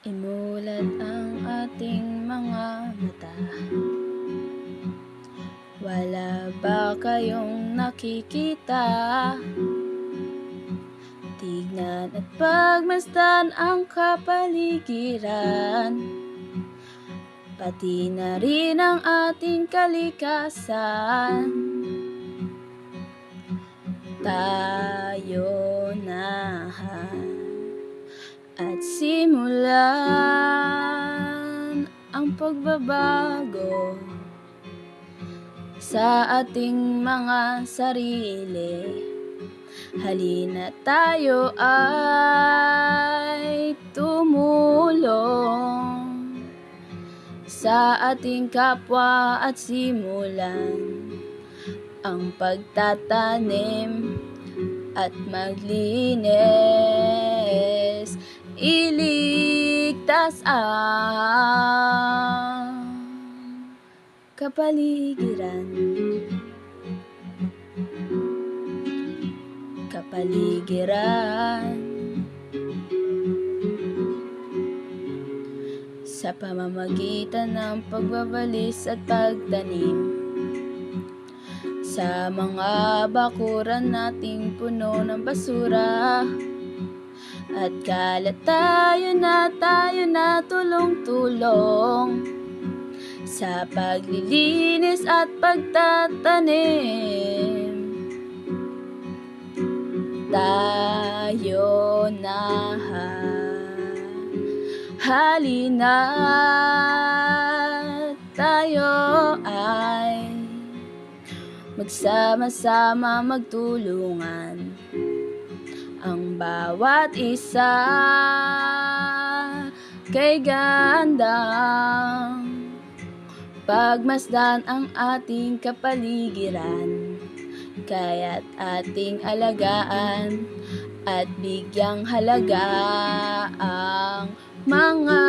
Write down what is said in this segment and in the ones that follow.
Imulat ang ating mga mata. Wala ba kayong nakikita? Tignan at pagmasdan ang kapaligiran, pati na rin ang ating kalikasan. Tayo na at simulan ang pagbabago sa ating mga sarili. Halina tayo ay tumulong sa ating kapwa at simulan ang pagtatanim at maglinis. Iligtas ang kapaligiran. Sa pamamagitan ng pagbabalis at pagtanim sa mga bakuran nating puno ng basura at kalat. Tayo na tulong-tulong sa paglilinis at pagtatanim. Tayo na, halina tayo ay magsama-sama, magtulungan. Ang bawat isa kay gandang pagmasdan ang ating kapaligiran. Kaya't ating alagaan at bigyang halaga ang mga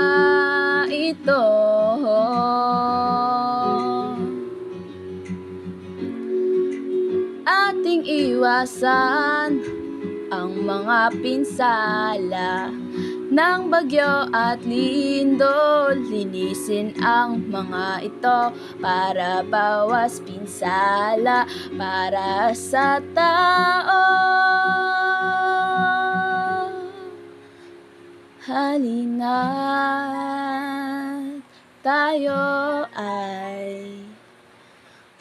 ito. Ating iwasan ang mga pinsala ng bagyo at lindol. Linisin ang mga ito para bawas pinsala para sa tao. Halina tayo ay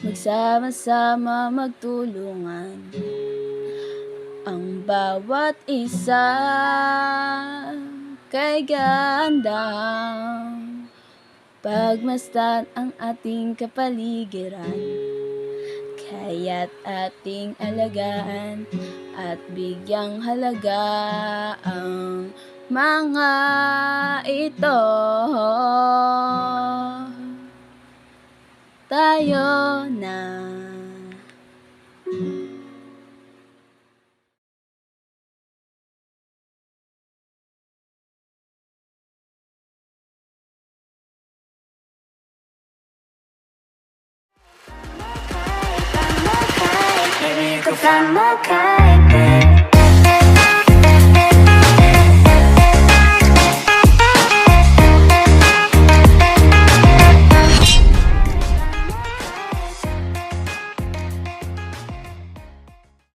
magsama-sama, magtulungan. Ang bawat isa kay gandang pagmasdan ang ating kapaligiran. Kaya't ating alagaan at bigyang halaga ang mga ito. Tayo na. Baby, you can fly my kite, babe.